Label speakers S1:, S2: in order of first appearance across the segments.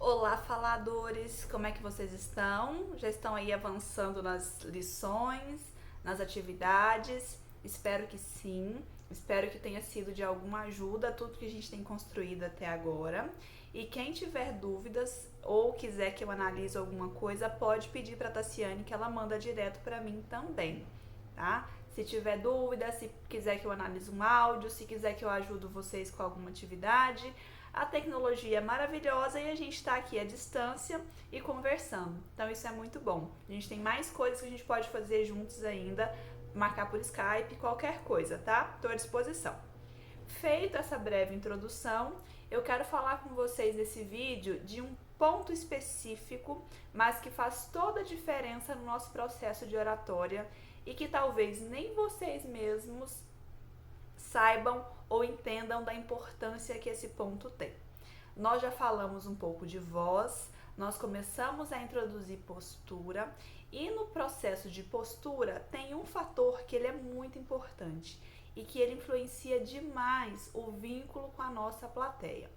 S1: Olá, faladores! Como é que vocês estão? Já estão aí avançando nas lições, nas atividades? Espero que sim. Espero que tenha sido de alguma ajuda tudo que a gente tem construído até agora. E quem tiver dúvidas ou quiser que eu analise alguma coisa, pode pedir para a Tassiane que ela manda direto para mim também, tá? Se tiver dúvida, se quiser que eu analise um áudio, se quiser que eu ajude vocês com alguma atividade, a tecnologia é maravilhosa e a gente está aqui à distância e conversando. Então isso é muito bom. A gente tem mais coisas que a gente pode fazer juntos ainda, marcar por Skype, qualquer coisa, tá? Estou à disposição. Feita essa breve introdução, eu quero falar com vocês nesse vídeo de um ponto específico, mas que faz toda a diferença no nosso processo de oratória e que talvez nem vocês mesmos saibam ou entendam da importância que esse ponto tem. Nós já falamos um pouco de voz, nós começamos a introduzir postura e no processo de postura tem um fator que ele é muito importante e que ele influencia demais o vínculo com a nossa plateia.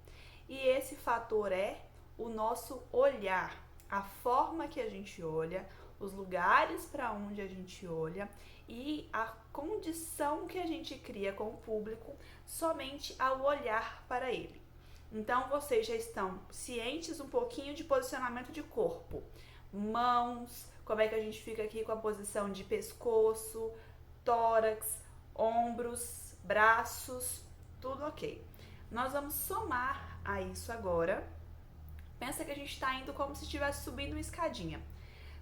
S1: E esse fator é o nosso olhar, a forma que a gente olha, os lugares para onde a gente olha e a condição que a gente cria com o público somente ao olhar para ele. Então vocês já estão cientes um pouquinho de posicionamento de corpo, mãos, como é que a gente fica aqui com a posição de pescoço, tórax, ombros, braços, tudo ok. Nós vamos somar a isso agora. Pensa que a gente está indo como se estivesse subindo uma escadinha.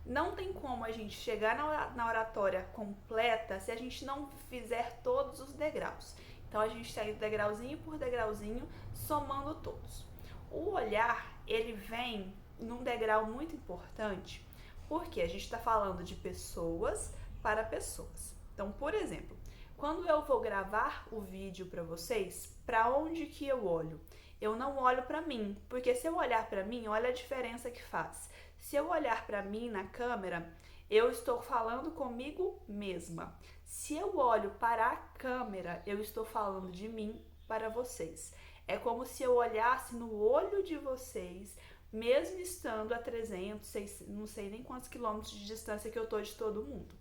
S1: Não tem como a gente chegar na oratória completa se a gente não fizer todos os degraus. Então a gente está indo degrauzinho por degrauzinho, somando todos. O olhar, ele vem num degrau muito importante, porque a gente está falando de pessoas para pessoas. Então, por exemplo, quando eu vou gravar o vídeo para vocês, para onde que eu olho? Eu não olho para mim, porque se eu olhar para mim, olha a diferença que faz. Se eu olhar para mim na câmera, eu estou falando comigo mesma. Se eu olho para a câmera, eu estou falando de mim para vocês. É como se eu olhasse no olho de vocês, mesmo estando a 300, 600, não sei nem quantos quilômetros de distância que eu estou de todo mundo.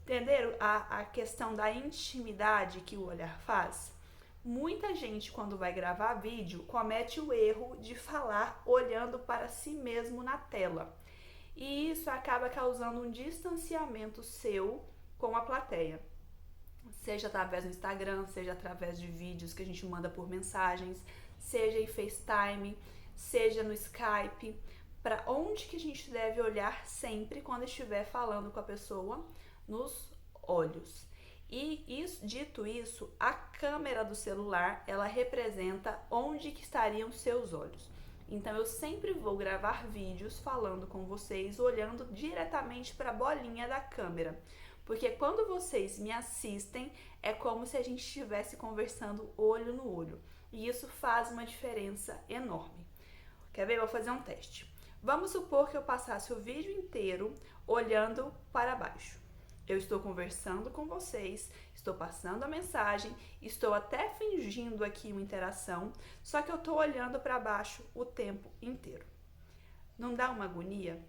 S1: Entenderam a questão da intimidade que o olhar faz? Muita gente, quando vai gravar vídeo, comete o erro de falar olhando para si mesmo na tela. E isso acaba causando um distanciamento seu com a plateia. Seja através do Instagram, seja através de vídeos que a gente manda por mensagens, seja em FaceTime, seja no Skype. Para onde que a gente deve olhar sempre quando estiver falando com a pessoa? Nos olhos. E dito isso, a câmera do celular, ela representa onde que estariam seus olhos. Então eu sempre vou gravar vídeos falando com vocês, olhando diretamente para a bolinha da câmera. Porque quando vocês me assistem, é como se a gente estivesse conversando olho no olho. E isso faz uma diferença enorme. Quer ver? Eu vou fazer um teste. Vamos supor que eu passasse o vídeo inteiro olhando para baixo. Eu estou conversando com vocês, estou passando a mensagem, estou até fingindo aqui uma interação, só que eu estou olhando para baixo o tempo inteiro. Não dá uma agonia?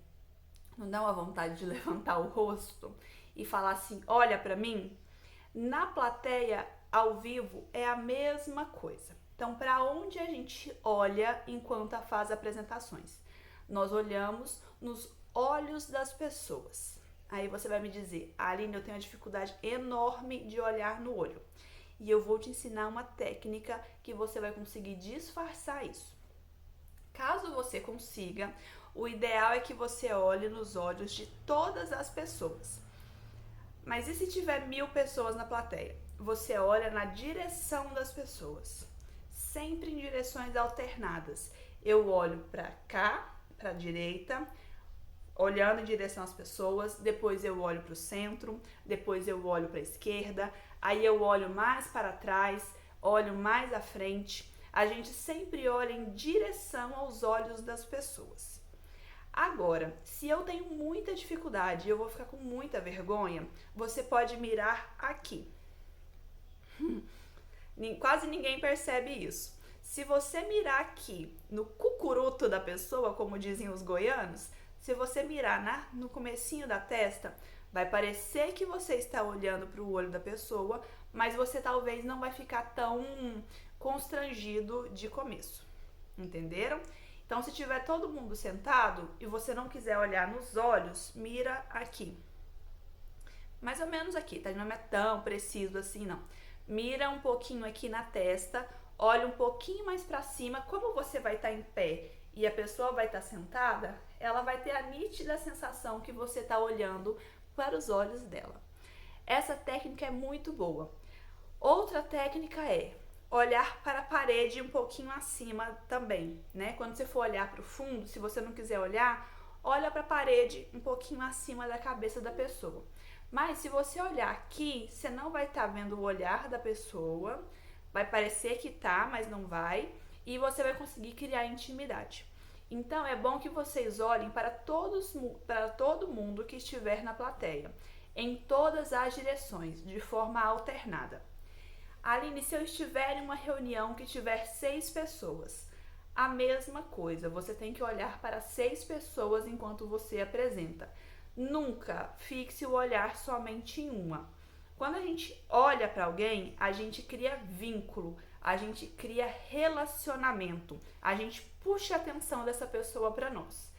S1: Não dá uma vontade de levantar o rosto e falar assim, olha para mim? Na plateia, ao vivo, é a mesma coisa. Então, para onde a gente olha enquanto faz apresentações? Nós olhamos nos olhos das pessoas. Aí você vai me dizer, Aline, eu tenho uma dificuldade enorme de olhar no olho. E eu vou te ensinar uma técnica que você vai conseguir disfarçar isso. Caso você consiga, o ideal é que você olhe nos olhos de todas as pessoas. Mas e se tiver 1000 pessoas na plateia? Você olha na direção das pessoas, sempre em direções alternadas. Eu olho para cá, para a direita, olhando em direção às pessoas, depois eu olho para o centro, depois eu olho para a esquerda, aí eu olho mais para trás, olho mais à frente. A gente sempre olha em direção aos olhos das pessoas. Agora, se eu tenho muita dificuldade e eu vou ficar com muita vergonha, você pode mirar aqui. Quase ninguém percebe isso. Se você mirar aqui no cucuruto da pessoa, como dizem os goianos, se você mirar no comecinho da testa, vai parecer que você está olhando para o olho da pessoa, mas você talvez não vai ficar tão constrangido de começo. Entenderam? Então, se tiver todo mundo sentado e você não quiser olhar nos olhos, mira aqui. Mais ou menos aqui, tá? Não é tão preciso assim, não. Mira um pouquinho aqui na testa, olha um pouquinho mais pra cima. Como você vai estar em pé e a pessoa vai estar sentada, ela vai ter a nítida sensação que você está olhando para os olhos dela. Essa técnica é muito boa. Outra técnica é olhar para a parede um pouquinho acima também, né? Quando você for olhar para o fundo, se você não quiser olhar, olha para a parede um pouquinho acima da cabeça da pessoa. Mas se você olhar aqui, você não vai estar vendo o olhar da pessoa, vai parecer que tá, mas não vai, e você vai conseguir criar intimidade. Então é bom que vocês olhem para todo mundo que estiver na plateia, em todas as direções, de forma alternada. Aline, se eu estiver em uma reunião que tiver 6 pessoas, a mesma coisa, você tem que olhar para 6 pessoas enquanto você apresenta. Nunca fixe o olhar somente em uma. Quando a gente olha para alguém, a gente cria vínculo, a gente cria relacionamento, a gente puxa a atenção dessa pessoa para nós.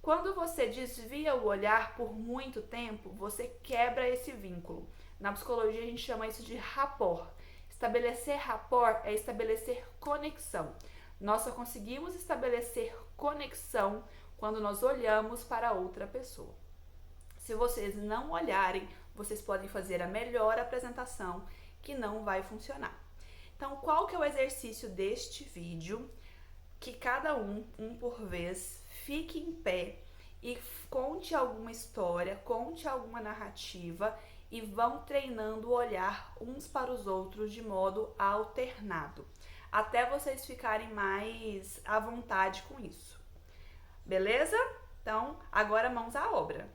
S1: Quando você desvia o olhar por muito tempo, você quebra esse vínculo. Na psicologia a gente chama isso de rapport. Estabelecer rapport é estabelecer conexão. Nós só conseguimos estabelecer conexão quando nós olhamos para outra pessoa. Se vocês não olharem, vocês podem fazer a melhor apresentação que não vai funcionar. Então, qual que é o exercício deste vídeo? Que cada um por vez, fique em pé e conte alguma história, conte alguma narrativa e vão treinando o olhar uns para os outros de modo alternado, até vocês ficarem mais à vontade com isso. Beleza? Então, agora mãos à obra.